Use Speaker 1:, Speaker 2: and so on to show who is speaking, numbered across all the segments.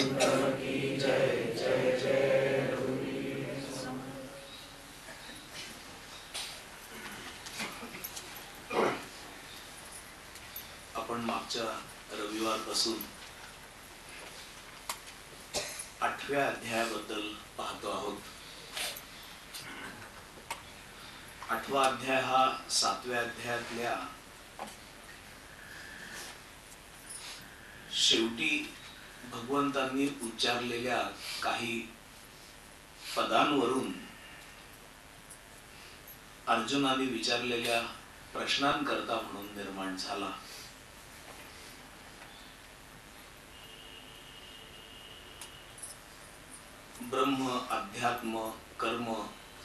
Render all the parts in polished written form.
Speaker 1: आपण मागच्या रविवारपासून 8व्या अध्यायाबद्दल पाहतो आहोत. 8वा अध्याय हा 7व्या अध्यायातल्या शेवटी भगवंतांनी उच्चारलेल्या काही पदांवरून अर्जुनाने विचारलेल्या प्रश्नांकरता म्हणून निर्माण झाला. ब्रह्म, अध्यात्म, कर्म,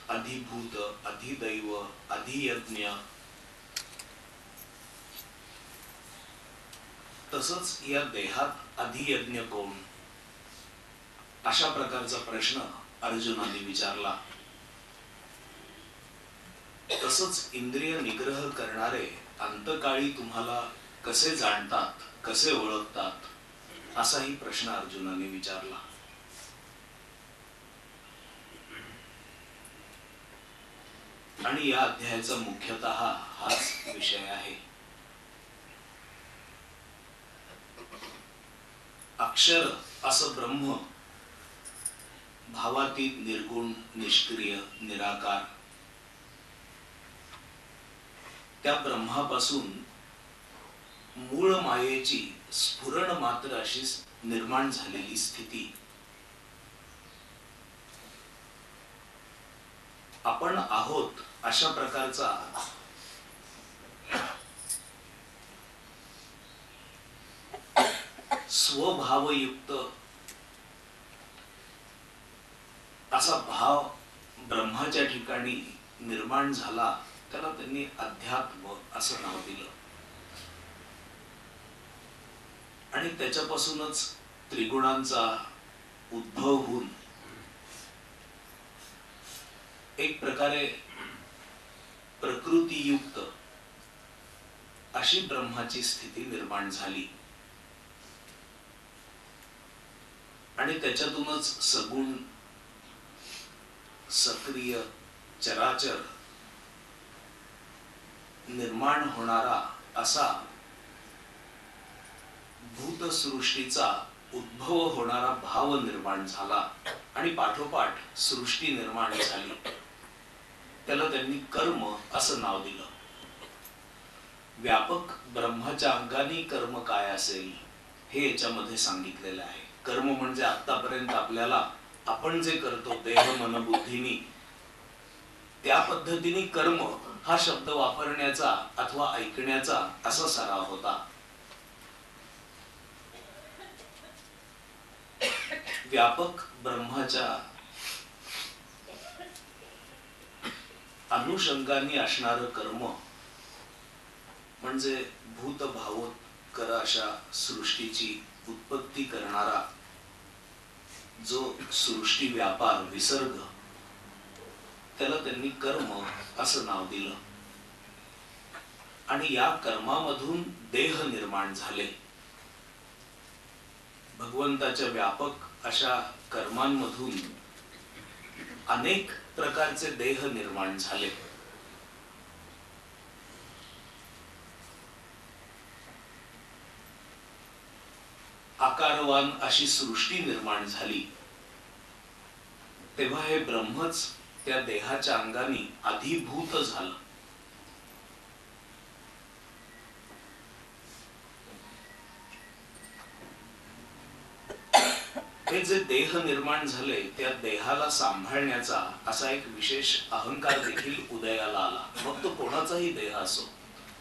Speaker 1: अधिभूत, अधिदैव, अधियज्ञ, तसंच या देहात अधियज्ञ कोण, अशा प्रकारचा प्रश्न अर्जुनाने विचारला. तसंच इंद्रिय निग्रह करणारे अंतकाळी तुम्हाला कसे जाणतात, कसे ओळखतात, असाही प्रश्न अर्जुनाने विचारला. आणि या अध्यायाचा मुख्यतः हाच विषय आहे. अक्षर असं ब्रह्म, भावातीत, निर्गुण, निष्क्रिय, निराकार, त्या ब्रह्मापासून मूळ मायेची स्फुरण मात्र अशी निर्माण झालेली स्थिती आपण आहोत, अशा प्रकारचा स्वभावयुक्त असा भाव ब्रह्माच्या ठिकाणी निर्माण झाला. त्याला त्यांनी अध्यात्म असं नाव दिलं. आणि त्याच्यापासूनच त्रिगुणांचा उद्भव होऊन एक प्रकारे प्रकृतीयुक्त अशी ब्रह्माची स्थिती निर्माण झाली. आणि त्याच्यातूनच सगुण, सक्रिय, चराचर निर्माण होणारा असा भूतसृष्टीचा उद्भव होणारा भाव निर्माण झाला. आणि पाठोपाठ सृष्टी निर्माण झाली. त्याला त्यांनी कर्म असं नाव दिलं. व्यापक ब्रह्माच्या अंगाने कर्म काय असेल हे याच्यामध्ये सांगितलेलं आहे. कर्म म्हणजे आतापर्यंत आपल्याला आपण जे करतो देह मन बुद्धीनी, त्या पद्धतीने कर्म हा शब्द वापरण्याचा अथवा ऐकण्याचा असा सराव होता. व्यापक ब्रह्माच्या अनुषंगाने असणारं कर्म म्हणजे भूत भावोत्कर अशा सृष्टीची उत्पत्ती करणारा जो सृष्टी व्यापार विसर्ग, त्याला त्यांनी कर्म असं नाव दिलं. आणि या कर्मामधून देह निर्माण झाले. भगवंताच्या व्यापक अशा कर्मांमधून अनेक प्रकारचे देह निर्माण झाले. आकारवान अशी सृष्टी निर्माण झाली. तेव्हा हे ब्रह्मच त्या देहाच्या अंगाने अधिभूत झालं. हे जे देह निर्माण झाले त्या देहाला सांभाळण्याचा असा एक विशेष अहंकार देखील उदयाला आला. मग तो कोणाचाही देह असो,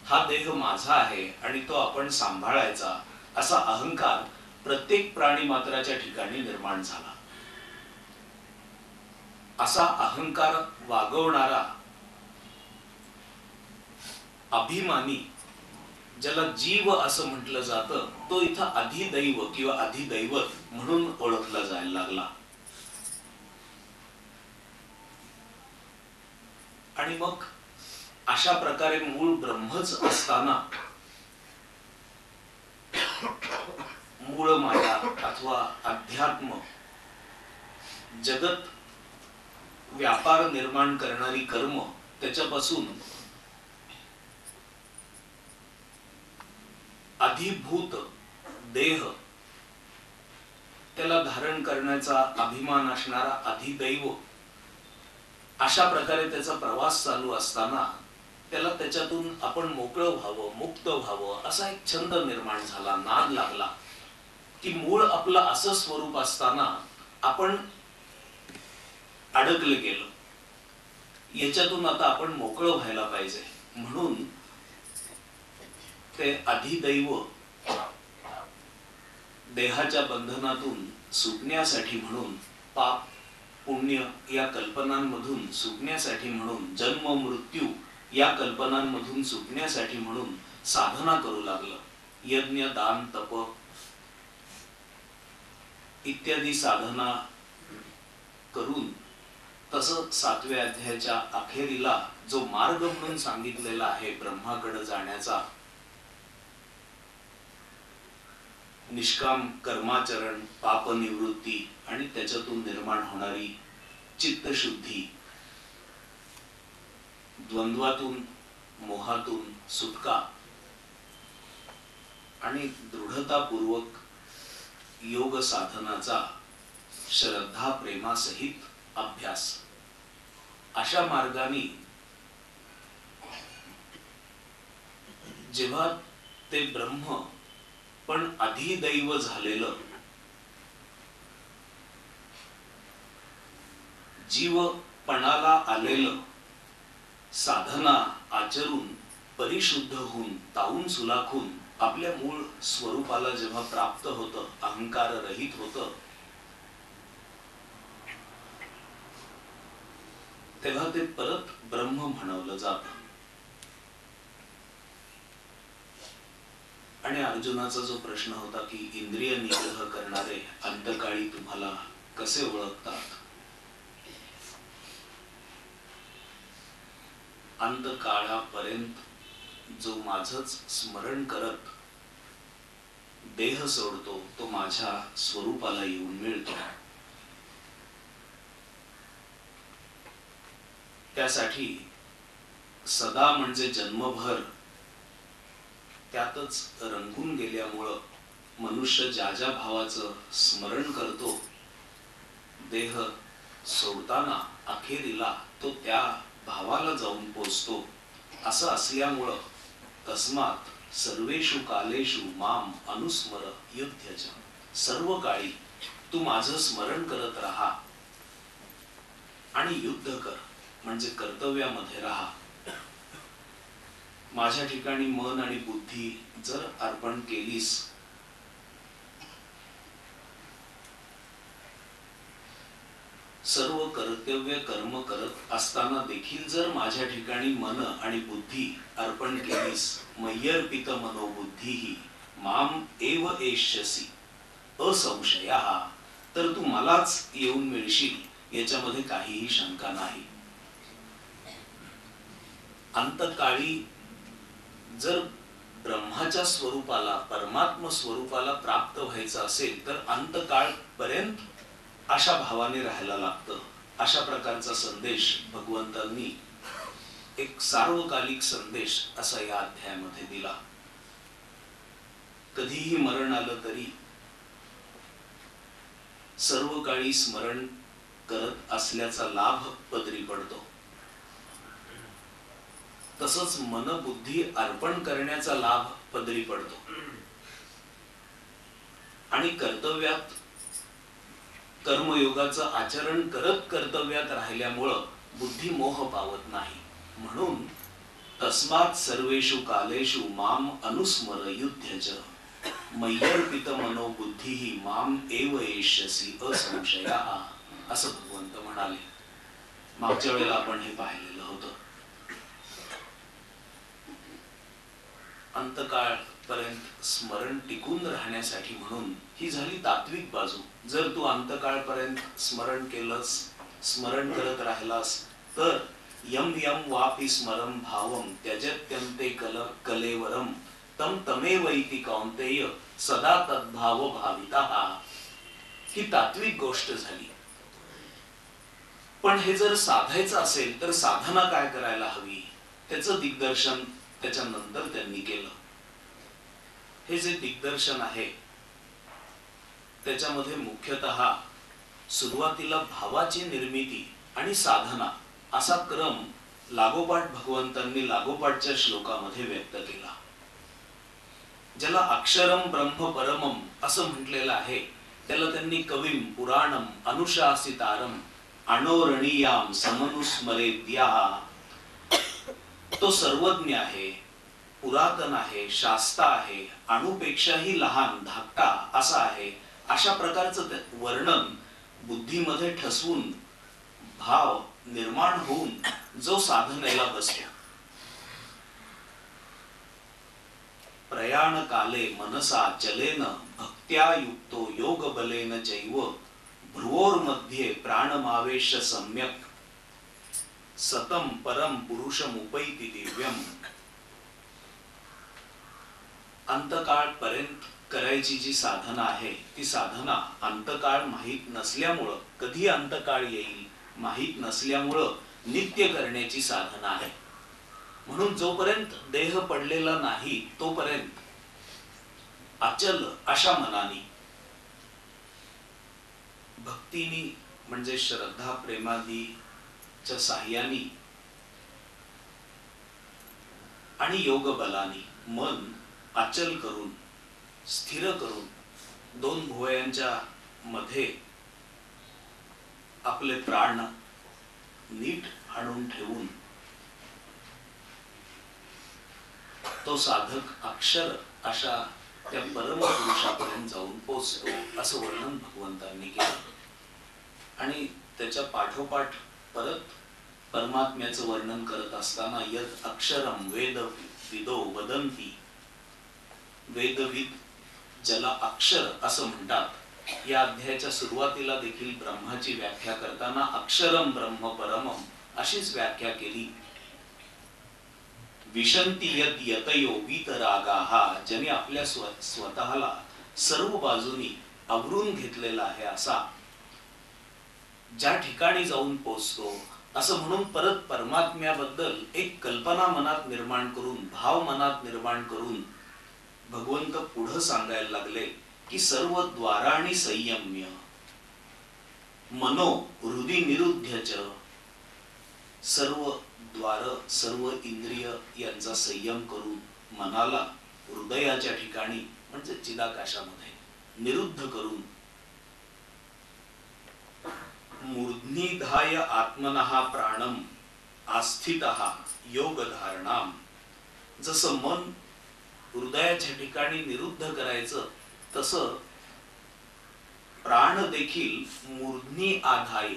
Speaker 1: हा देह माझा आहे आणि तो आपण सांभाळायचा असा अहंकार प्रत्येक प्राणी मात्राच्या ठिकाणी निर्माण झाला. असा अहंकार वागवणारा अभिमानी, ज्याला जीव असं म्हटलं जातं, तो इथं अधिदैव किंवा अधिदैवत म्हणून ओळखला जायला लागला. आणि मग अशा प्रकारे मूळ ब्रह्मच असताना मूळ माया अथवा अध्यात्म जगत व्यापार निर्माण करणारी कर्म त्याच्यापासून अधिभूत देह त्याला धारण करण्याचा अभिमान असणारा अधिदैव अशा प्रकारे त्याचा प्रवास चालू असताना त्याला त्याच्यातून आपण मोकळं व्हावं मुक्त व्हावं असा एक छंद निर्माण झाला, नाद लागला की मूळ आपलं असं स्वरूप असताना आपण अडकले गेलो, याच्यातून आता आपण मोकळं व्हायला पाहिजे म्हणून ते अधिदैव देहाच्या बंधनातून सुटण्यासाठी म्हणून पाप पुण्य या कल्पनांमधून सुटण्यासाठी म्हणून जन्म मृत्यू या कल्पनांमधून सुटण्यासाठी म्हणून साधना करू लागलं. यज्ञ दान तप इत्यादी साधना करून तसं 7व्या अध्यायाच्या अखेरीला जो मार्ग म्हणून सांगितलेला आहे ब्रह्माकडे जाण्याचा, निष्काम कर्माचरण पाप निवृत्ती आणि त्याच्यातून निर्माण होणारी चित्तशुद्धी, द्वंद्वातून मोहातून सुटका आणि दृढतापूर्वक योग साधनाचा श्रद्धा प्रेमासहित अभ्यास, अशा मार्गाने जेव्हा ते ब्रह्म पण अधिदैव झालेलं जीवपणाला आलेलं साधना आचरून परिशुद्ध होऊन तावून सुलाखून आपल्या मूळ स्वरूपाला जेव्हा प्राप्त होतं, अहंकार रहित होतं, तेव्हा ते परत ब्रह्म म्हणवलं जातं. आणि अर्जुनाचा जो प्रश्न होता की इंद्रिय निग्रह करणारे अंतकाळी तुम्हाला कसे ओळखतात, अंतकाळापर्यंत जो माझंच स्मरण करत देह सोडतो तो माझ्या स्वरूपाला येऊन मिळतो. त्यासाठी सदा म्हणजे जन्मभर त्यातच रंगून गेल्यामुळं मनुष्य ज्या ज्या भावाचं स्मरण करतो, देह सोडताना अखेरीला तो त्या भावाला जाऊन पोचतो. असं असल्यामुळं तस्मात सर्वेषु कालेषु माम अनुस्मर युध्यच, सर्व काळी तू माझं स्मरण करत राहा आणि युद्ध कर, म्हणजे कर्तव्यामध्ये राहा. माझ्या ठिकाणी मन आणि बुद्धी जर अर्पण केलीस, सर्व कर्तव्य कर्म करत असताना देखील जर माझ्या ठिकाणी मन आणि बुद्धी अर्पण केलीस, मय्यर्पित मनोबुद्धीही माम एव एष्यसि असंशयः, तर तू मलाच येऊन मिळशील याच्यामध्ये काहीही शंका नाही. अंतकाळी जर ब्रह्माच्या स्वरूपाला परमात्म स्वरूपाला प्राप्त व्हायचं असेल तर अंतकाळ पर्यंत अशा भावाने राहायला लागतं. अशा प्रकारचा संदेश भगवंतांनी एक सार्वकालिक संदेश असा या अध्यायामध्ये दिला. कधीही मरण आलं तरी सर्व काळी स्मरण करत असल्याचा लाभ पदरी पडतो. तसंच मनबुद्धी अर्पण करण्याचा लाभ पदरी पडतो. आणि कर्तव्यात कर्मयोगाचं आचरण करत कर्तव्यात राहिल्यामुळं बुद्धी मोह पावत नाही. म्हणून तस्मात् सर्वेषु कालेषु माम अनुस्मर युध्यच मय्यर्पित मनोबुद्धीही माम एव एष्यसि असंशयः, असं भगवंत म्हणाले. मागच्या वेळेला आपण हे पाहिलेलं होतं. अंतकाळ पर्यंत स्मरण टिकून राहण्यासाठी म्हणून ही झाली तात्विक बाजू. जर तू अंतकाळपर्यंत स्मरण केलंस, स्मरण करत राहिलास तर यम यम वापि स्मरम भावम त्यजत्यन्ते कलेवरम तम तमेवैति कौन्तेय सदा तद्भाव भाविता, ही तात्विक गोष्ट झाली. पण हे जर साधायचं असेल तर साधना काय करायला हवी त्याचं दिग्दर्शन त्याच्यानंतर त्यांनी केलं. हे जे दिग्दर्शन आहे त्याच्यामध्ये मुख्यतः सुरुवातीला भावाची निर्मिती आणि साधना असा क्रम लागोपाठ भगवंतांनी लागोपाठच्या श्लोकामध्ये व्यक्त केला. ज्याला अक्षरम ब्रह्म परमम असं म्हटलेलं आहे त्याला त्यांनी कविम पुराणम अनुशासितारम अणोरणीयाम समनुस्मरेद्या, तो सर्वज्ञ आहे, पुरातन आहे, शास्ता आहे, अणुपेक्षाही लहान धाकटा असा आहे, अशा प्रकारचं वर्णन बुद्धीमध्ये ठसवून भाव निर्माण होऊन जो साधनेला बसतो. प्रयाण काले मनसा चलेन भक्त्या युक्तो योग बलेन चैव भ्रुवोर मध्ये प्राणमावेश सम्यक सतम परम पुरुषम उपैति दिव्यम. अंतकाळ पर्यंत करायची जी साधना आहे ती साधना अंतकाळ माहित नसल्यामुळं, कधी अंतकाळ येईल माहित नसल्यामुळं नित्य करण्याची साधना आहे. म्हणून जोपर्यंत देह पडलेला नाही तोपर्यंत अचल अशा मनाने भक्तीनी म्हणजे श्रद्धा प्रेमादीच्या साह्याने आणि योग बलानी मन अचल करून स्थिर करून दोन भुवयांच्या मध्ये आपले प्राण नीट आणून ठेवून तो साधक अक्षर अशा त्या परम पुरुषापर्यंत जाऊन पोचतो असं वर्णन भगवंतांनी केलं. आणि त्याच्या पाठोपाठ परत परमात्म्याचं वर्णन करत असताना यद अक्षरम वेद विदो वदंती, वेदविद ज्याला अक्षर असं म्हणतात, या अध्यायाच्या सुरुवातीला देखील ब्रह्माची व्याख्या करताना अक्षरम ब्रह्म परमम अशीच व्याख्या केली. विशंती यद यतयो वीतरागाहा, ज्याने आपल्या स्वतःला सर्व बाजूनी आवरून घेतलेला आहे असा ज्या ठिकाणी जाऊन पोचतो, असं म्हणून परत परमात्म्याबद्दल एक कल्पना मनात निर्माण करून, भाव मनात निर्माण करून भगवंत पुढे सांगायला लागले की सर्व द्वाराणी संयम्य मनो हृदय निरुध्यच, सर्व द्वार सर्व इंद्रिय यांचा संयम करून मनाला हृदयाच्या ठिकाणी म्हणजे चिदाकाशामध्ये निरुद्ध करून मूर्ध्निधाय आत्मनः प्राणम आस्थितः योग धारणाम. जसं मन हृदयाच्या ठिकाणी निरुद्ध करायचं तसं प्राण देखील मूर्ध्नी आधाय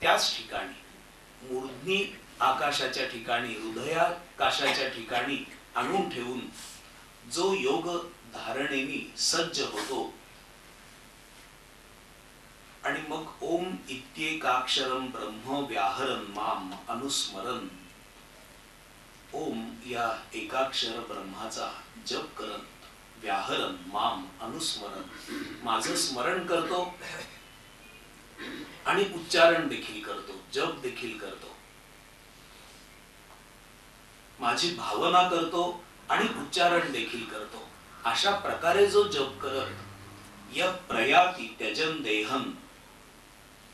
Speaker 1: त्याच ठिकाणी मूर्ध्नी आकाशाच्या ठिकाणी हृदयाकाशाच्या ठिकाणी आणून ठेवून जो योग धारणेने सज्ज होतो आणि मग ओम इत्येकाक्षरम ब्रह्म व्याहरन माम अनुस्मरन, ओम या एकाक्षर ब्रह्माचा जप करत व्याहरन माम अनुस्मरन, माझं स्मरण करतो आणि उच्चारण देखील करतो, जप देखील करतो, माझी भावना करतो आणि उच्चारण देखील करतो. अशा प्रकारे जो जप करत य प्रयाती त्यजन देहन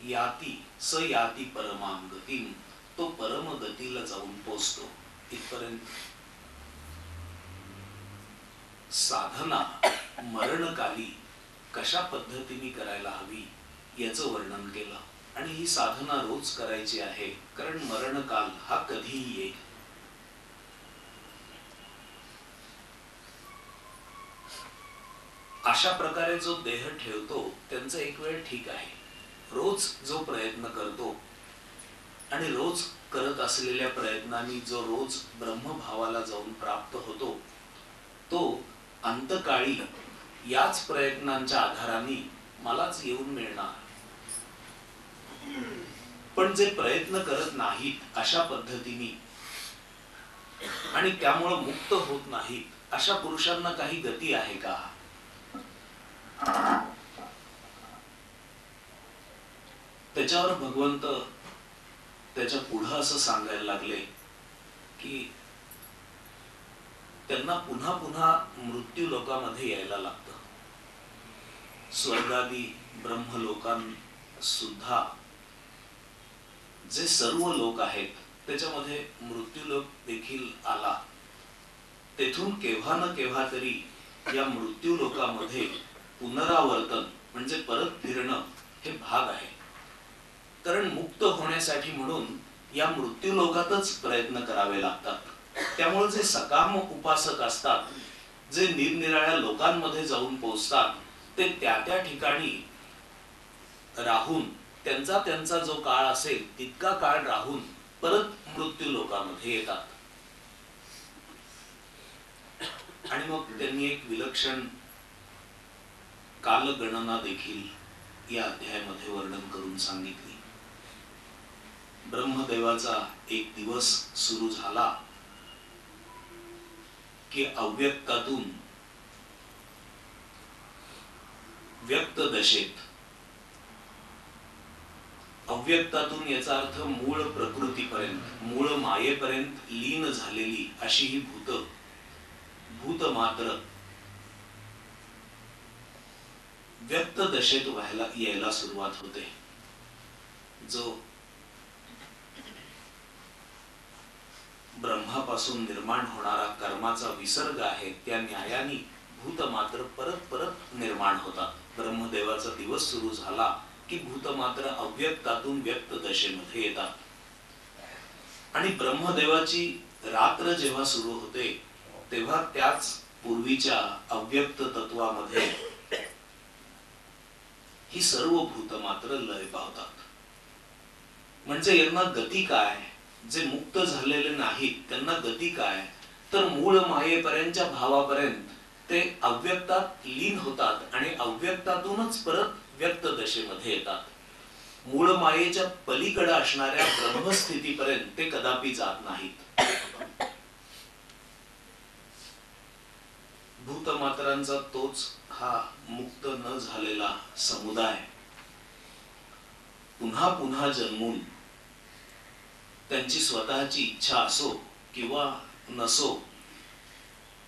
Speaker 1: याती स याती परमां गतीम, तो परम गतीला जाऊन पोचतो. इथपर्यंत साधना मरणकाली कशा पद्धतीने करायला हवी याचं वर्णन केलं. आणि ही साधना रोज करायची आहे, कारण मरणकाल हा कधीही येईल. अशा प्रकारे जो देह ठेवतो त्यांचं एक वेळ ठीक आहे. रोज जो प्रयत्न करतो आणि रोज करत असलेल्या प्रयत्नांनी जो रोज ब्रह्मभावाला जाऊन प्राप्त होतो तो अंतकाळी याच प्रयत्नांच्या आधाराने मलाच येऊन मिळणार. पण जे प्रयत्न करत नाहीत अशा पद्धतीने आणि त्यामुळे मुक्त होत नाहीत अशा पुरुषांना काही गती आहे का? त्याच्यावर भगवंत त्याच्या पुढे असं सांगायला लागले की त्यांना पुन्हा पुन्हा मृत्यू लोकामध्ये यायला लागतं. स्वर्गादी ब्रह्मलोकां सुद्धा जे सर्व लोक आहेत त्याच्यामध्ये मृत्यूलोक देखील आला. तेथून केव्हा न केव्हा तरी या मृत्यू लोकामध्ये पुनरावर्तन म्हणजे परत फिरणं हे भाग आहे. कारण मुक्त होण्यासाठी म्हणून या मृत्यू लोकातच प्रयत्न करावे लागतात. त्यामुळे जे सकाम उपासक असतात, जे निरनिराळ्या लोकांमध्ये जाऊन पोहोचतात, ते त्या त्या ठिकाणी राहून त्यांचा त्यांचा जो काळ असेल तितका काळ राहून परत मृत्यू लोकामध्ये येतात. आणि मग त्यांनी एक विलक्षण कालगणना देखील या अध्यायामध्ये वर्णन करून सांगितली. ब्रह्मदेवाचा एक दिवस सुरू झाला की अव्यक्तातून व्यक्त दशेत, अव्यक्तातून याचा अर्थ मूळ प्रकृतीपर्यंत, मूळ मायेपर्यंत लीन झालेली अशी ही भूत मात्र व्यक्त दशेत यायला सुरुवात होते. जो ब्रह्मापासून निर्माण होणारा कर्माचा विसर्ग आहे त्या न्यायाने भूत मात्र परत परत निर्माण होतात. ब्रह्मदेवाचा दिवस सुरू झाला की भूत मात्र अव्यक्तातून व्यक्त दशेमध्ये येतात. आणि ब्रह्मदेवाची रात्र जेव्हा सुरू होते तेव्हा त्याच पूर्वीच्या अव्यक्त तत्वामध्ये ही सर्व भूत मात्र लय पावतात. म्हणजे यांना गती काय? जे मुक्त झालेले नाहीत त्यांना गती काय? तर मूळ मायेपर्यंतच्या भावापर्यंत ते अव्यक्तात लीन होतात आणि अव्यक्तातूनच परत व्यक्त दशेमध्ये येतात. मूळ मायेच्या पलीकडे असणाऱ्या ब्रह्मस्थितीपर्यंत ते कदापि जात नाहीत. भूतमात्रांचा तोच हा मुक्त न झालेला समुदाय पुन्हा पुन्हा जन्मून त्यांची स्वतःची इच्छा असो किंवा नसो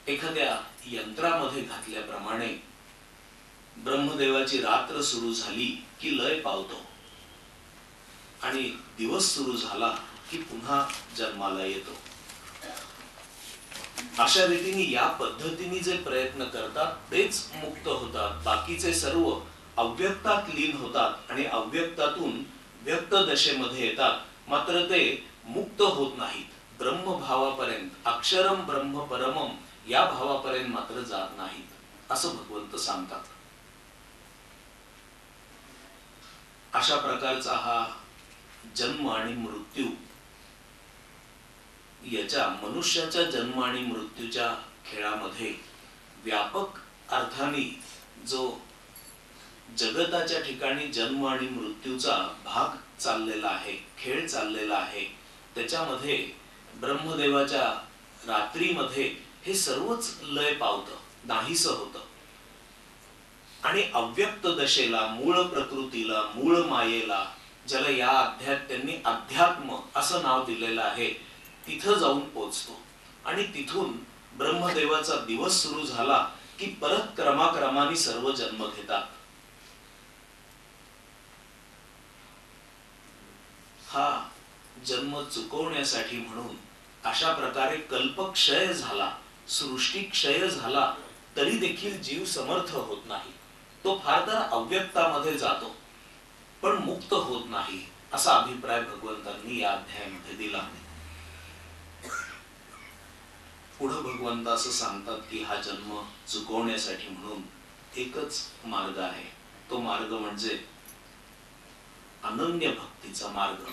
Speaker 1: एखाद्या यंत्रामध्ये घातल्याप्रमाणे ब्रह्मदेवाची रात्र सुरू झाली की लय पावतो आणि दिवस सुरू झाला की पुन्हा जन्माला येतो. अशा रीतीने या पद्धतीने जे प्रयत्न करतात तेच मुक्त होतात. बाकीचे सर्व अव्यक्तात लीन होतात आणि अव्यक्तातून व्यक्त दशेमध्ये येतात. मात्र ते मुक्त होत नाहीत. ब्रह्म भावापर्यंत, अक्षरम ब्रह्म परमम या भावापर्यंत मात्र जात नाहीत असं भगवंत सांगतात. अशा प्रकारचा हा जन्म आणि मृत्यू, याच्या मनुष्याच्या जन्म आणि मृत्यूच्या खेळामध्ये व्यापक अर्थाने जो जगताच्या ठिकाणी जन्म आणि मृत्यूचा भाग चाललेला आहे, खेळ चाललेला आहे, त्याच्यामध्ये ब्रह्मदेवाच्या रात्रीमध्ये हे सर्वच लय पावतं, नाहीस होतं. आणि अव्यक्त दशेला, मूळ प्रकृतीला, मूळ मायेला, ज्याला या अध्यायात त्यांनी अध्यात्म असं नाव दिलेलं आहे, तिथं जाऊन पोचतो. आणि तिथून ब्रह्मदेवाचा दिवस सुरू झाला की परत क्रमाक्रमाने सर्व जन्म घेतात. हा जन्म चुकवण्यासाठी म्हणून अशा प्रकारे कल्पक्षय झाला, सृष्टी क्षय झाला तरी देखील जीव समर्थ होत नाही. तो फार तर अव्यक्तामध्ये जातो पण मुक्त होत नाही असा अभिप्राय भगवंतांनी या अध्यायामध्ये दिला. पुढे भगवंत असं सांगतात की हा जन्म चुकवण्यासाठी म्हणून एकच मार्ग आहे. तो मार्ग म्हणजे अनन्य भक्तीचा मार्ग.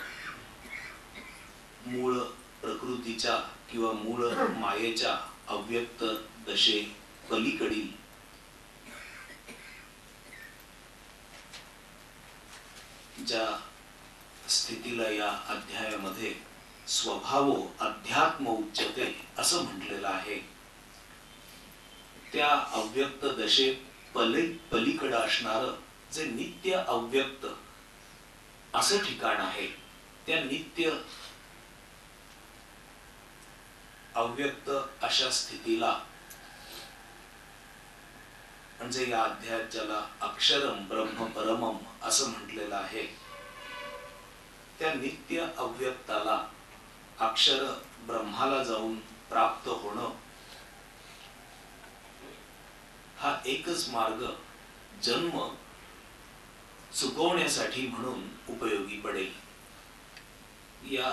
Speaker 1: मूळ प्रकृतीच्या किंवा मूळ मायेच्या अव्यक्त दशे पलीकडील ज्या स्थितीला या अध्यायामध्ये स्वभावो अध्यात्म उच्यते असं म्हटलेलं आहे, त्या अव्यक्त दशेत पलीकडे असणारं जे नित्य अव्यक्त असं ठिकाण आहे, त्या नित्य अव्यक्त अशा स्थितीला म्हणजे या अध्यायात ज्याला अक्षरम ब्रह्म परमम असं म्हटलेलं आहे, त्या नित्य अव्यक्ताला अक्षर ब्रह्माला जाऊन प्राप्त होणं हा एकच मार्ग जन्म चुकवण्यासाठी म्हणून उपयोगी पडेल. या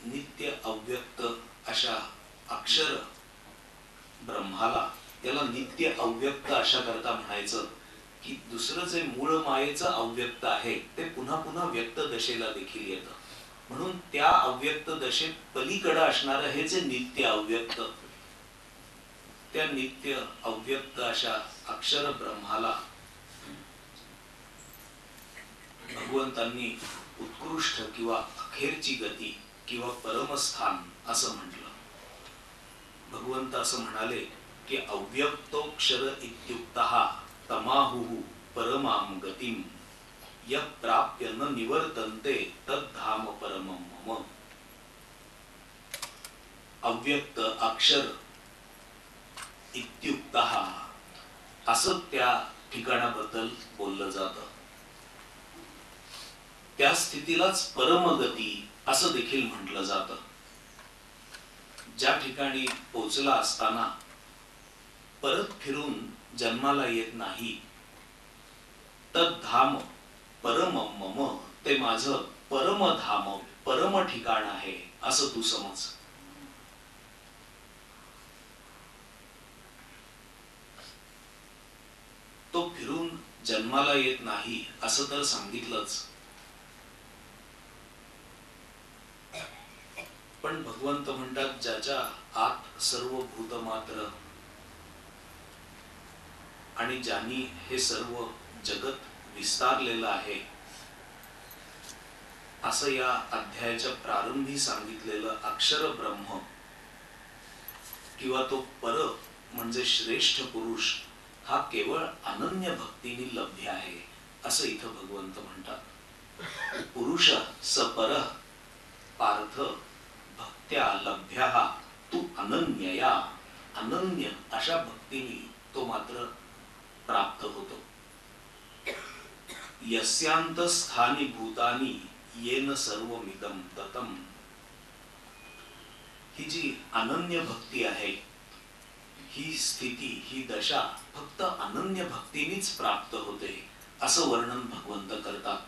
Speaker 1: नित्य अव्यक्त अशा अक्षर ब्रह्माला, त्याला नित्य अव्यक्त अशा करता म्हणायचं की दुसरं जे मूळ मायेचं अव्यक्त आहे ते पुन्हा पुन्हा व्यक्त दशेला देखील येतं. म्हणून त्या अव्यक्त दशेत पलीकडे असणारं हे जे नित्य अव्यक्त, त्या नित्य अव्यक्त अशा अक्षर ब्रह्माला भगवंतांनी उत्कृष्ट किंवा अखेरची गती किंवा परमस्थान असं म्हटलं. भगवंत असं म्हणाले की अव्यक्तोक्षर इत्युक्तः तमाहुः परमां गतिं यः प्राप्य न निवर्तन्ते तद्धाम परमं मम. अव्यक्त अक्षर इत्युक्तः असं त्या ठिकाणाबद्दल बोललं जातं. त्या स्थितीलाच परमगती असं देखील म्हटलं जातं. ज्या ठिकाणी पोचला असताना परत फिरून जन्माला येत नाही, तद्धाम परमं मम, ते माझं परमधाम परम ठिकाण आहे असं तू समज. तो फिरून जन्माला येत नाही असं तर सांगितलंच, पण भगवंत म्हणतात ज्याच्या आत सर्व भूत मात्र आणि ज्यांनी हे सर्व जगत विस्तारलेलं आहे असं या अध्यायाच्या प्रारंभी सांगितलेलं अक्षर ब्रह्म किंवा तो पर म्हणजे श्रेष्ठ पुरुष हा केवळ अनन्य भक्तीने लभ्य आहे असं इथं भगवंत म्हणतात. पुरुष स पर पार्थ भक्त्या लभ्यः तू अनन्यया, अनन्य अशा भक्तीने तो मात्र प्राप्त होतो. यस्यांत स्थानी भूतानी येन सर्वमिदं ततम. ही जी अनन्य भक्ती आहे, ही स्थिती, ही दशा फक्त अनन्य भक्तीनेच प्राप्त होते असं वर्णन भगवंत करतात.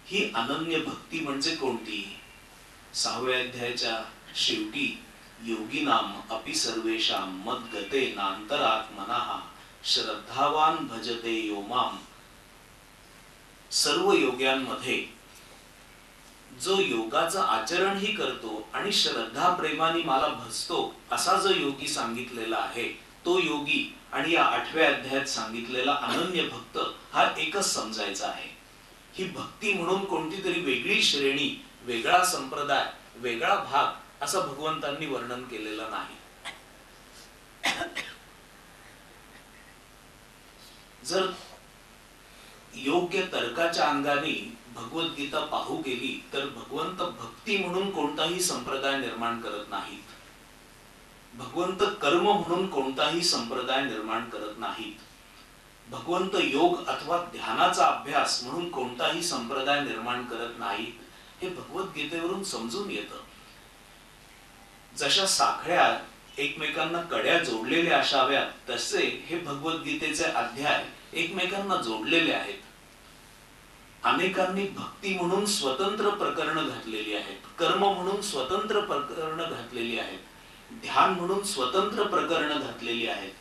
Speaker 1: ही अनन्य भक्ती म्हणजे कोणती? 6व्या अध्यायाच्या शेवटी योगिनाम अपि सर्वेषां मद्गते नांतरात्मनः श्रद्धावान भजते यो माम. सर्व योग्यांमध्ये जो योगाचं आचरणही करतो आणि श्रद्धा प्रेमाने मला भजतो असा जो योगी सांगितलेला आहे, तो योगी आणि या 8व्या अध्यायात सांगितलेला अनन्य भक्त हा एकच समजायचा आहे. ही भक्ती म्हणून कोणती तरी वेगळी श्रेणी, वेगळा संप्रदाय, वेगळा भाग असं भगवंतांनी वर्णन केलेलं नाही. जर योग्य तर्काच्या अंगाने भगवद्गीता पाहू गेली तर भगवंत भक्ती म्हणून कोणताही संप्रदाय निर्माण करत नाहीत. भगवंत कर्म म्हणून कोणताही संप्रदाय निर्माण करत नाहीत. भगवंत योग अथवा ध्यानाचा अभ्यास म्हणून कोणताही संप्रदाय निर्माण करत नाहीत. हे भगवद्गीतेवरून समजून येतं. जशा साखळ्या एकमेकांना कड्या जोडलेल्या असाव्यात तसे हे भगवद्गीतेचे अध्याय एकमेकांना जोडलेले आहेत. अनेकांनी भक्ती म्हणून स्वतंत्र प्रकरण घातलेली आहेत, कर्म म्हणून स्वतंत्र प्रकरण घातलेली आहेत, ध्यान म्हणून स्वतंत्र प्रकरण घातलेली आहेत.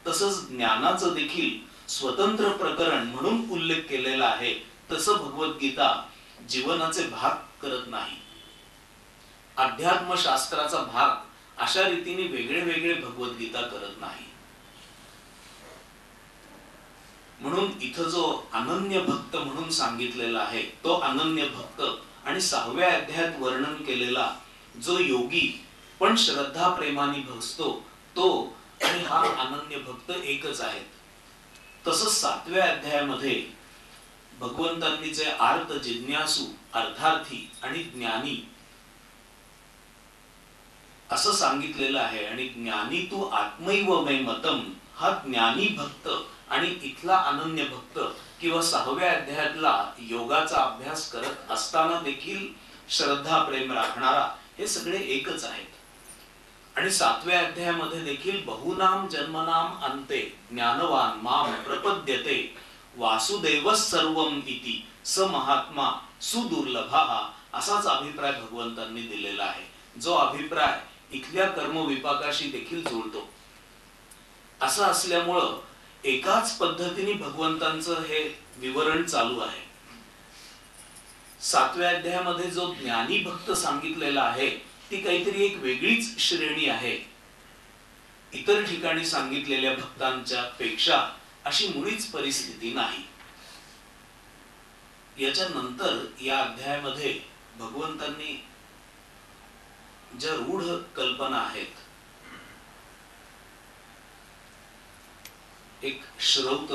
Speaker 1: तसंच ज्ञानाचं देखील स्वतंत्र प्रकरण म्हणून उल्लेख केलेला आहे. तसं भगवद्गीता जीवनाचे भाग करत नाही. अध्यात्मशास्त्राचा भाग अशा रीतीने वेगळे वेगळे भगवद्गीता करत नाही. म्हणून इथं जो अनन्य भक्त म्हणून सांगितलेला आहे तो अनन्य भक्त आणि 6व्या अध्यायात वर्णन केलेला जो योगी पण श्रद्धा प्रेमाने भजतो तो आणि हा अनन्य भक्त एकच आहेत. तसंच 7व्या अध्यायामध्ये भगवंतांनी जे आर्त, जिज्ञासू, अर्थार्थी आणि ज्ञानी असं सांगितलेलं आहे, आणि ज्ञानी तू आत्मैव मे मतम, हा ज्ञानी भक्त आणि इथला अनन्य भक्त किंवा 6व्या अध्यायातला योगाचा अभ्यास करत असताना देखील श्रद्धा, प्रेम राखणारा, हे सगळे एकच आहेत. आणि 7व्या अध्यायामध्ये देखील बहुनाम जन्मनाम अंते ज्ञानवान माम प्रपद्यते वासुदेवस सर्वम इति स महात्मा सुदुर्लभः, असाच अभिप्राय भगवंतांनी दिलेला आहे, जो अभिप्राय इथल्या कर्मविपाकाशी देखील जुळतो. असं असल्यामुळं एकाच पद्धतीने भगवंतांचं हे विवरण चालू आहे. 7व्या अध्यायामध्ये जो ज्ञानी भक्त सांगितलेला आहे ती काहीतरी एक वेगळीच श्रेणी आहे, इतर ठिकाणी सांगितलेल्या भक्तांच्या पेक्षा अशी मुळीच परिस्थिती नाही. याच्या नंतर या अध्यायामध्ये भगवंतांनी ज्या रूढ कल्पना आहेत, एक श्रौत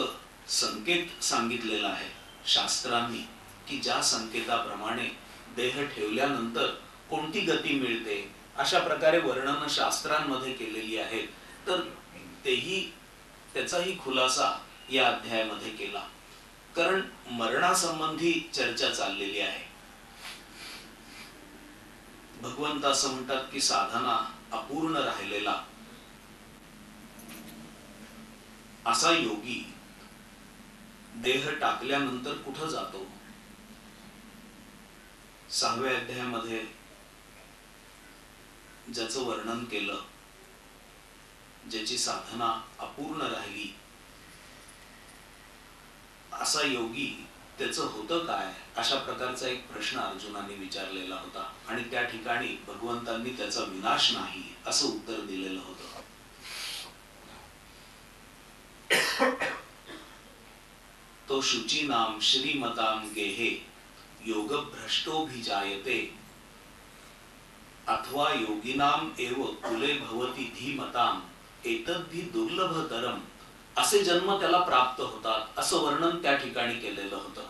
Speaker 1: संकेत सांगितलेला आहे शास्त्रांनी, की ज्या संकेताप्रमाणे देह ठेवल्यानंतर कोणती गती मिळते, अशा प्रकारे वर्णन शास्त्रांमध्ये केलेली आहेत. तर त्याचाही खुलासा या अध्यायामध्ये केला, कारण मरणासंबंधी चर्चा चाललेली आहे. भगवंत असं म्हणतात की साधना अपूर्ण राहिलेला असा योगी देह टाकल्यानंतर कुठं जातो. 6व्या अध्यायामध्ये ज्याचं वर्णन केलं, ज्याची साधना अपूर्ण राहिली असा योगी, त्याचं होतं काय, अशा प्रकारचा एक प्रश्न अर्जुनाने विचारलेला होता. आणि त्या ठिकाणी भगवंतांनी त्याचा विनाश नाही असं उत्तर दिलेलं होतं. तो शुची नाम श्रीमताम गेहे योग भ्रष्टोभिजायते अथवा योगिनाम एव कुले भवती धीमताम एतद्भी दुर्लभतरम, असे जन्म त्याला प्राप्त होतात असं वर्णन त्या ठिकाणी केलेलं होतं.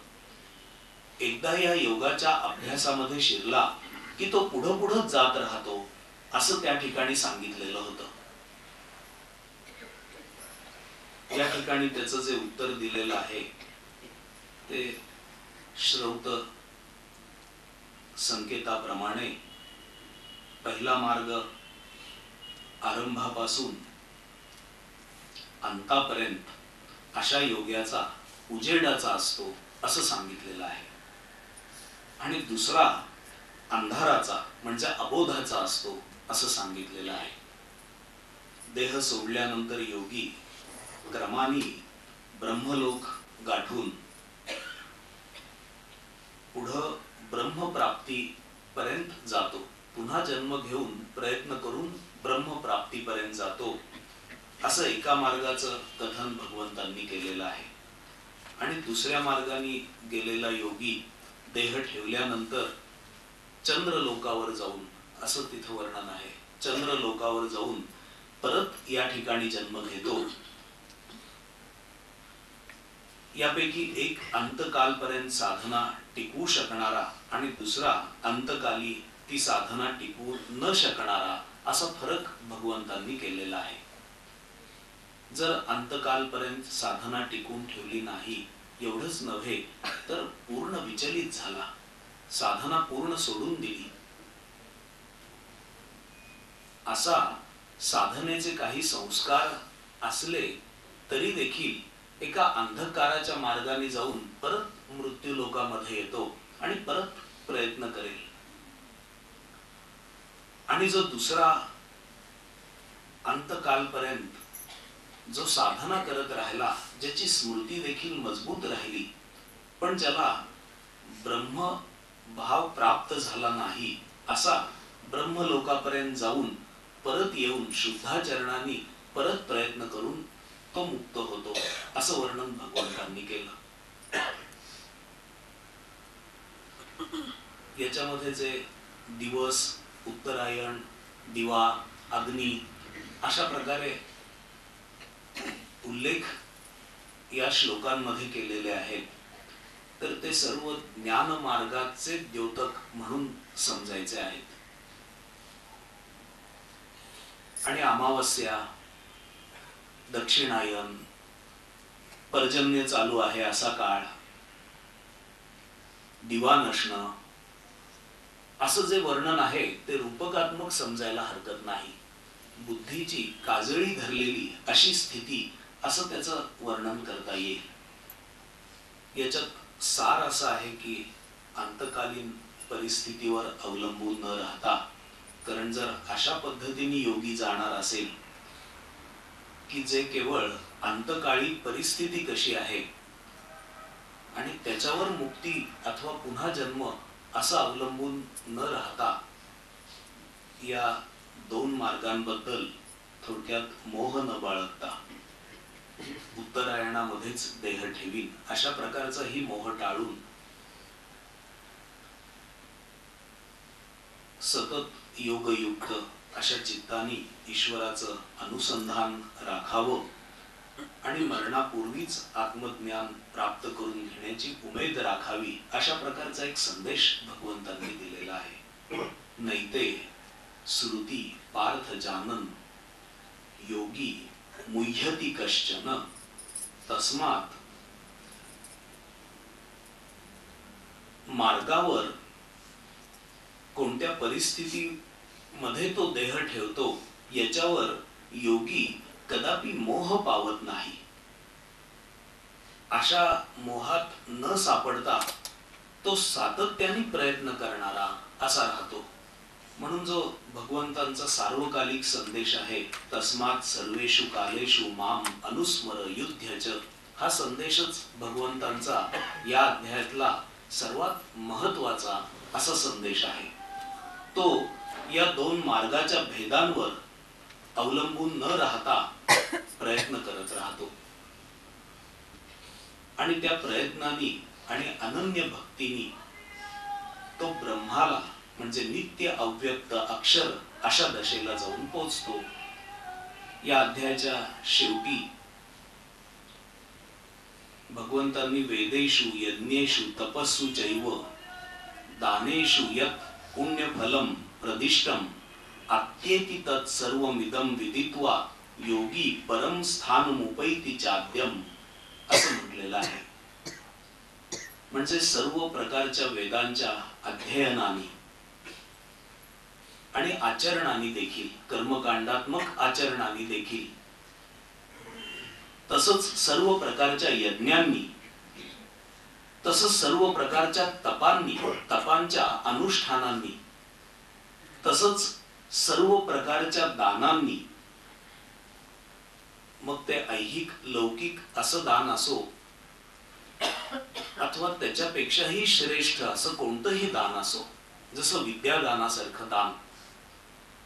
Speaker 1: एकदा या योगाच्या अभ्यासामध्ये शिरला की तो पुढं पुढं जात राहतो असं त्या ठिकाणी सांगितलेलं होतं. या ठिकाणी त्याचं जे उत्तर दिलेलं आहे ते श्रौत संकेताप्रमाणे पहिला मार्ग आरंभापासून अंतापर्यंत अशा योग्याचा उजेडाचा असतो असं सांगितलेलं आहे, आणि दुसरा अंधाराचा म्हणजे अबोधाचा असतो असं सांगितलेलं आहे. देह सोडल्यानंतर योगी क्रमाने ब्रह्मलोक गाठून पुढं ब्रह्मप्राप्ती पर्यंत जातो, पुन्हा जन्म घेऊन प्रयत्न करून ब्रह्मप्राप्तीपर्यंत जातो, असं एका मार्गाचं कथन भगवंतांनी केलेलं आहे. आणि दुसऱ्या मार्गाने गेलेला योगी देह ठेवल्यानंतर चंद्रलोकावर जाऊन, असं तिथं वर्णन आहे, चंद्रलोकावर जाऊन परत या ठिकाणी जन्म घेतो. यापैकी एक अंतकालपर्यंत साधना टिकवू शकणारा आणि दुसरा अंतकाली ती साधना टिकवू न शकणारा, असा फरक भगवंतांनी केलेला आहे. जर अंतकालपर्यंत साधना टिकून ठेवली नाही, एवढंच नव्हे तर पूर्ण विचलित झाला, साधना पूर्ण सोडून दिली, असा साधनेचे काही संस्कार असले तरी देखील एका अंधकाराच्या मार्गाने जाऊन परत मृत्यू लोकामध्ये येतो आणि परत प्रयत्न करेल. आणि जो दुसरा अंतकालपर्यंत जो साधना करत राहिला, ज्याची स्मृती देखील मजबूत राहिली, पण ज्याला ब्रह्म भाव प्राप्त झाला नाही, असा ब्रह्मलोकापर्यंत जाऊन परत येऊन शुद्धाचरणाने परत प्रयत्न करून तो मुक्त होतो, असं वर्णन भगवंतांनी केलं. याच्यामध्ये जे दिवस, उत्तरायण, दिवा, अग्नी अशा प्रकारे उल्लेख या श्लोकांमध्ये केलेले आहेत तर ते सर्व ज्ञान मार्गाचे द्योतक म्हणून समजायचे आहेत. आणि अमावस्या, दक्षिणायन, पर्जन्य चालू आहे असा काळ, दिवा नसणं, असं जे वर्णन आहे ते रूपकात्मक समजायला हरकत नाही. बुद्धीची काजळी धरलेली अशी स्थिती असं त्याचं वर्णन करता येईल. याच्यात सार असा आहे की अंतकालीन परिस्थितीवर अवलंबून न राहता, कारण जर अशा पद्धतीने योगी जाणार असेल की जे केवळ अंतकाळी परिस्थिती कशी आहे आणि त्याच्यावर मुक्ती अथवा पुन्हा जन्म असं अवलंबून न राहता या दोन मार्गांबद्दल थोडक्यात मोह न बाळगता उत्तरायणामध्येच देह ठेवीन अशा प्रकारचा ही मोह टाळून सतत योगयुक्त अशा चित्ताने ईश्वराचं अनुसंधान राखावं आणि मरणापूर्वीच आत्मज्ञान प्राप्त करून घेण्याची उमेद राखावी अशा प्रकारचा एक संदेश भगवंतांनी दिलेला आहे. नैते श्रुती पार्थ जानन योगी मुह्यति कश्चन तस्मात. मार्गावर कोणत्या परिस्थितीमध्ये तो देह ठेवतो याच्यावर योगी कदापि मोह पावत नाही. अशा मोहात न सापडता तो सातत्याने प्रयत्न करणारा असा राहतो. म्हणून जो भगवंतांचा सार्वकालिक संदेश आहे, तस्मात् सर्वेषु कालेषु माम अनुस्मर युध्यच, हा संदेशच भगवंतांचा या अध्यायातला सर्वात महत्वाचा असा संदेश आहे. तो या दोन मार्गाच्या भेदांवर अवलंबून न राहता प्रयत्न करत राहतो आणि त्या प्रयत्नांनी आणि अनन्य भक्तीनी तो ब्रह्माला म्हणजे नित्य अव्यक्त अक्षर अशा दशेला जाऊन पोहोचतो. या अध्यायाच्या शेवटी भगवंतांनी वेदेषु यज्ञेषु तपस्सु चैव दानेषु यत् पुण्य फलम प्रदिष्टम आत्येति तत् सर्वमिदं विदित्वा योगी परम स्थानमुपैति चाद्यम असं म्हटलेलं आहे. म्हणजे सर्व प्रकारच्या वेदांच्या अध्ययनाने आणि आचरणाने देखील, कर्मकांडात्मक आचरणाने देखील, तसंच सर्व प्रकारच्या यज्ञांनी, तसंच सर्व प्रकारच्या तपांनी, तपांच्या अनुष्ठानांनी, तसंच सर्व प्रकारच्या दानांनी, मग ते ऐहिक लौकिक असं दान असो अथवा त्याच्यापेक्षाही श्रेष्ठ असं कोणतंही दान असो, जसं विद्यादानासारखं दान,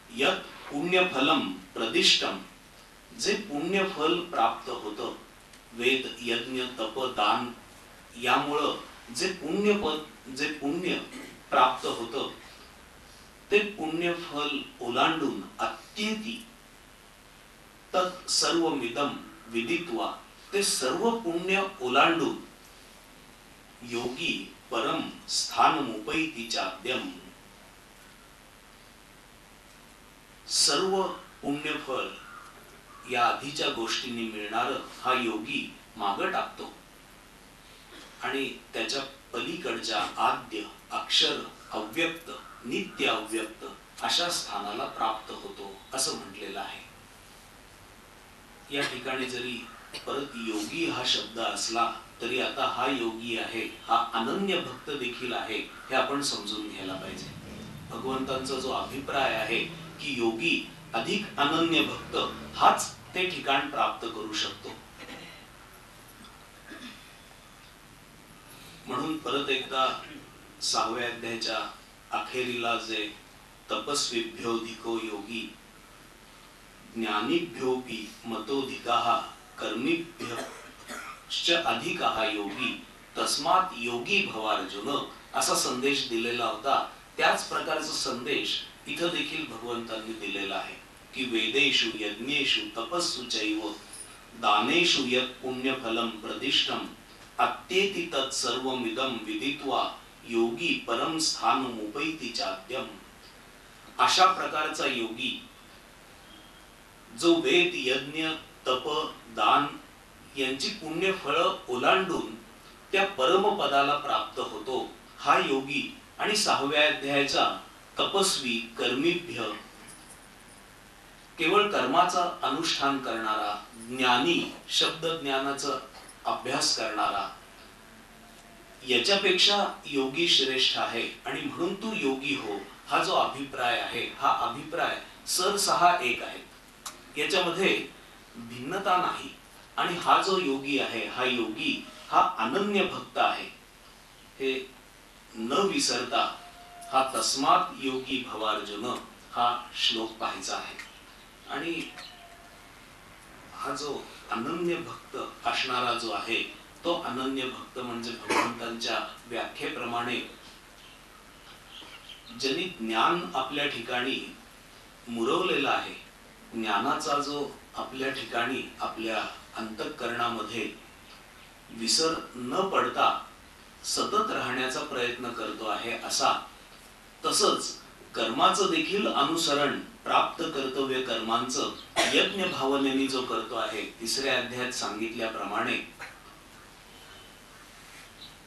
Speaker 1: यत् पुण्यफलम प्रदिष्टम, जे पुण्यफल प्राप्त होतं, वेद यज्ञ तप दान यामुळं जे पुण्य प्राप्त होतं ते पुण्यफल ओलांडून अत्येति तत् सर्वमिदं विदित्वा, ते सर्व पुण्य ओलांडून योगी परम स्थानमुपैति चाद्यम, सर्व पुण्यफळ या आधीच्या गोष्टींनी मिळणार हा योगी मागं टाकतो आणि त्याच्या पलीकडच्या आद्य अक्षर अव्यक्त नित्य अव्यक्त अशा स्थानाला प्राप्त होतो असं म्हटलेलं आहे. या ठिकाणी जरी परत योगी हा शब्द असला तरी आता हा योगी आहे, हा अनन्य भक्त देखील आहे हे आपण समजून घ्यायला पाहिजे. भगवंतांचा जो अभिप्राय आहे की योगी अधिक अनन्य भक्त हाच ते ठिकाण प्राप्त करू शकतो. म्हणून परत एकदा 6व्या अध्यायाच्या अखेरीला जे तपस्वीभ्योधिको योगी ज्ञानीभ्योपि मतोधिकाः कर्मीभ्यश्च अधिकाः योगी तस्मात् योगी भव अर्जुन असा संदेश दिलेला होता. त्याच प्रकारचा संदेश इथं देखील भगवंतांनी दिलेला आहे की वेदेषु यज्ञेषु तपस्सु चैव दानेषु यत् पुण्यफलं प्रतिष्ठम अत्येति तत्सर्वमिदं विदित्वा योगी परम स्थानमुपैति चाद्यम. अशा प्रकारचा योगी जो वेद यज्ञ तप दान यांची पुण्यफळ ओलांडून त्या परमपदाला प्राप्त होतो, हा योगी. आणि 6व्या अध्यायाचा तपस्वी कर्मीभ्य केवळ कर्माचा अनुष्ठान करणारा, ज्ञानी शब्द ज्ञानाचा अभ्यास करणारा, याच्यापेक्षा योगी श्रेष्ठ आहे. आणि म्हणून तू योगी हो, हा जो अभिप्राय आहे, हा अभिप्राय सरसहा एक आहे, याच्यामध्ये भिन्नता नाही. आणि हा जो योगी आहे, हा योगी हा अनन्य भक्त आहे, हे न विसरता हा तस्मात योगी भवार्जुन हा श्लोक पाहायचा आहे. आणि हा जो अनन्य भक्त असणारा जो आहे, तो अनन्य भक्त म्हणजे भगवंतांच्या व्याख्येप्रमाणे ज्यांनी ज्ञान आपल्या ठिकाणी मुरवलेला आहे, ज्ञानाचा जो आपल्या ठिकाणी आपल्या अंतःकरणामध्ये विसर न पडता सतत राहण्याचा प्रयत्न करतो आहे असा. तसंच कर्माचं देखील अनुसरण प्राप्त कर्तव्य कर्मांचं यज्ञ भावनेने जो करतो आहे, 3ऱ्या अध्यायात सांगितल्याप्रमाणे,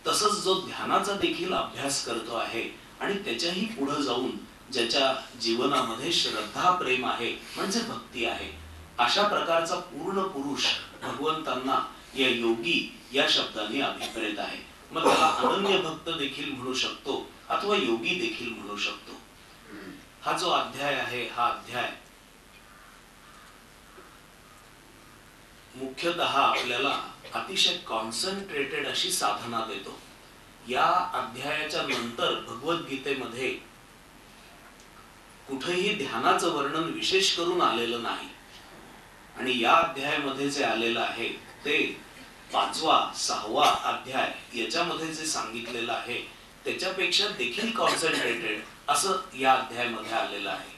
Speaker 1: तसंच जो ध्यानाचा देखील अभ्यास करतो आहे आणि त्याच्याही पुढे जाऊन ज्याच्या जीवनामध्ये श्रद्धा प्रेम आहे म्हणजे भक्ती आहे, अशा प्रकारचा पूर्ण पुरुष भगवंतांना या योगी या शब्दाने अभिप्रेत आहे. मग त्याला अनन्य भक्त देखील म्हणू शकतो अथवा योगी देखील म्हणू शकतो. हा जो अध्याय आहे, हा अध्याय मुख्यतः आपल्याला अतिशय कॉन्सन्ट्रेटेड अशी साधना देतो. या अध्यायाच्या नंतर भगवद्गीतेमध्ये कुठेही ध्यानाचं वर्णन विशेष करून आलेलं नाही. आणि या अध्यायामध्ये जे आलेलं आहे ते 5वा 6वा अध्याय याच्यामध्ये जे सांगितलेलं आहे त्याच्यापेक्षा देखील कॉन्सन्ट्रेटेड असं या अध्यायामध्ये आलेलं आहे.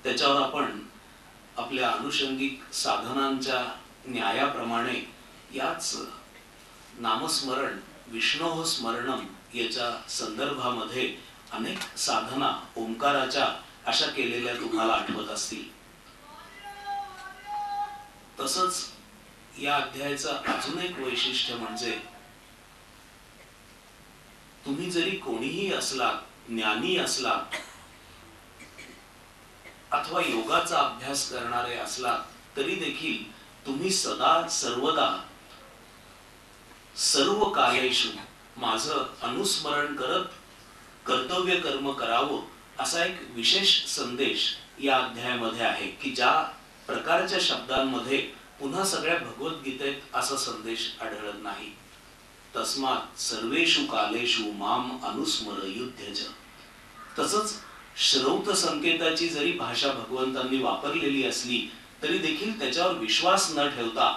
Speaker 1: त्याच्यावर आपण आपल्या अनुषंगिक साधनांच्या न्यायाप्रमाणे याच नामस्मरण विष्णोः स्मरणम याच्या संदर्भामध्ये अनेक साधना ओंकाराच्या अशा केलेल्या तुम्हाला आठवत असतील. तसंच या अध्यायाचं अजून एक वैशिष्ट्य म्हणजे तुम्ही जरी कोणीही असलात, ज्ञानी असलात अथवा योगाचा अभ्यास करणारे असलात, तरी देखील तुम्ही सदा सर्वदा सर्व कालेषु माझं अनुस्मरण करत कर्तव्य कर्म करावं असा एक विशेष संदेश या अध्यायामध्ये आहे की ज्या प्रकारच्या शब्दांमध्ये पुन्हा सगळ्या भगवद्गीतेत असा संदेश आढळत नाही. तस्मात् सर्वेषु कालेषु माम अनुस्मर युध्यज. तसंच श्रौत संकेताची जरी भाषा भगवंतांनी वापरलेली असली तरी देखील त्याच्यावर विश्वास न ठेवता,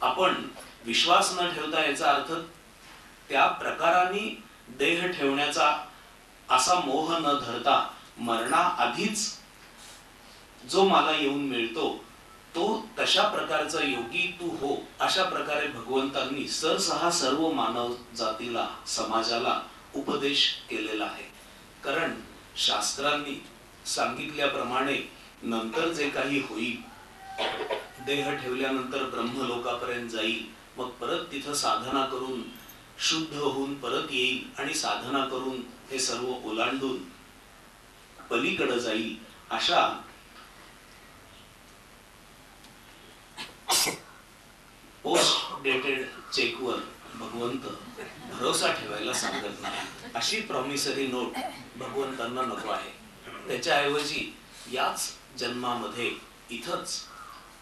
Speaker 1: आपण विश्वास न ठेवता याचा अर्थ त्या प्रकाराने देह ठेवण्याचा असा मोह न धरता मरणाआधीच जो मला येऊन मिळतो तो तशा प्रकारचा योगी तू हो, अशा प्रकारे भगवंतांनी सरसहा सर्व मानव जातीला समाजाला उपदेश केलेला आहे. कारण शास्त्रांनी सांगितल्याप्रमाणे नंतर जे काही होईल, देह ठेवल्यानंतर ब्रह्मलोकापर्यंत जाईल, मग परत तिथं साधना करून शुद्ध होऊन परत येईल आणि साधना करून हे सर्व ओलांडून पलीकडे जाईल, अशा पोस्ट डेटेड चेकवर भगवंत भरोसा ठेवायला सांगत नाही. अशी प्रॉमिसरी नोट भगवंतांना नको आहे. त्याच्याऐवजी याच जन्मामध्ये इथंच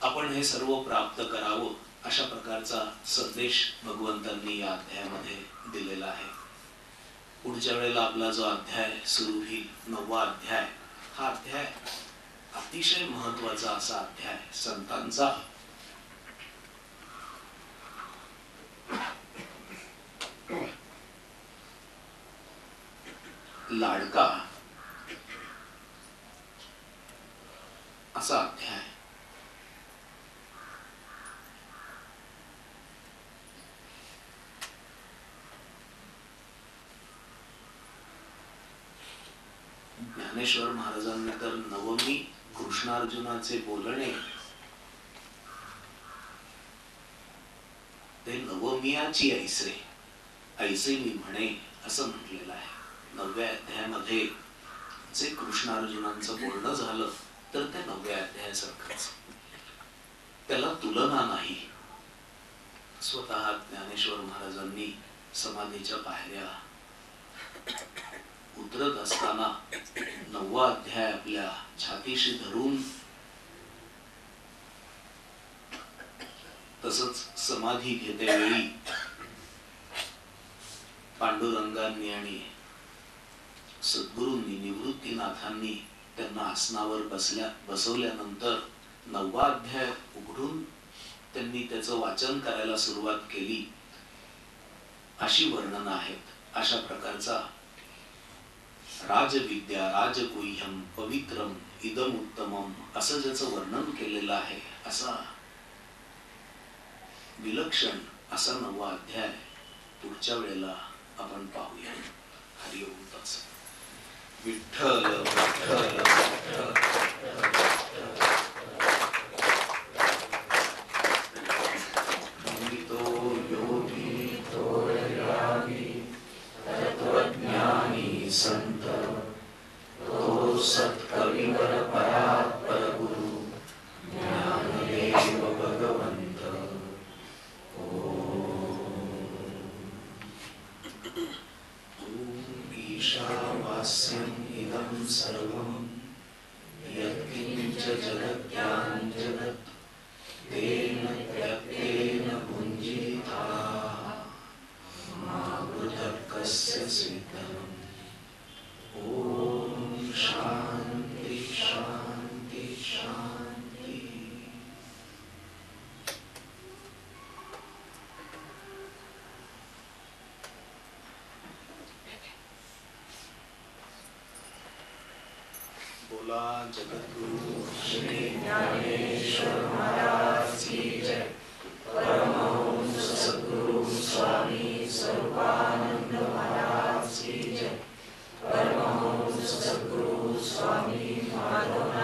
Speaker 1: आपण हे सर्व प्राप्त करावं अशा प्रकारचा संदेश भगवंतांनी या अध्यायामध्ये दिलेला आहे. पुढच्या वेळेला आपला जो अध्याय सुरू होईल 9वा अध्याय, हा अध्याय अतिशय महत्वाचा असा अध्याय, संतांचा लाडका असा अध्याय. ज्ञानेश्वर महाराजांनी तर नवमी कृष्णार्जुनाचे बोलणे ते नवमियाची ऐसे ऐसे मी म्हणे असं म्हटलेलं आहे. 9व्या अध्यायामध्ये जे कृष्णार्जुनांचं बोलणं झालं तर त्या 9व्या अध्यायासारखंच, त्याला तुलना नाही. स्वतः ज्ञानेश्वर महाराजांनी समाधीच्या पायऱ्या उतरत असताना 9वा अध्याय आपल्या छातीशी धरून, तसंच समाधी घेतेवेळी पांडुरंगांनी आणि सद्गुरूंनी निवृत्तीनाथांनी त्यांना आसनावर बसवल्यानंतर 9वा अध्याय उघडून त्यांनी त्याचं वाचन करायला सुरुवात केली, अशी वर्णनं आहेत. अशा प्रकारचा राजविद्या राजगुह्यम पवित्रम इदम उत्तमम असं ज्याचं वर्णन केलेलं आहे, असा विलक्षण असा 9वा अध्याय पुढच्या वेळेला आपण पाहूया. हरिओम तत्सत. विठ्ठल विठ्ठल तत्वज्ञानी संत तो सत्कविवर परात्पर गुरु ज्ञानदेव भगवंत. ईशावास्यम् इदं सर्वं यत्किंच जगत्यां जगत् तेन त्यक्तेन भुञ्जीताः मा पृथक् कस्य सिद्धम्. ॐ शान्ति शान्ति शान्ति. बोला जगद्गुरु श्री ज्ञानेश्वर महाराज की जय. परमहंस सद्गुरु स्वामी सर्वानंद महाराज की जय. परमहंस सद्गुरु स्वामी माधव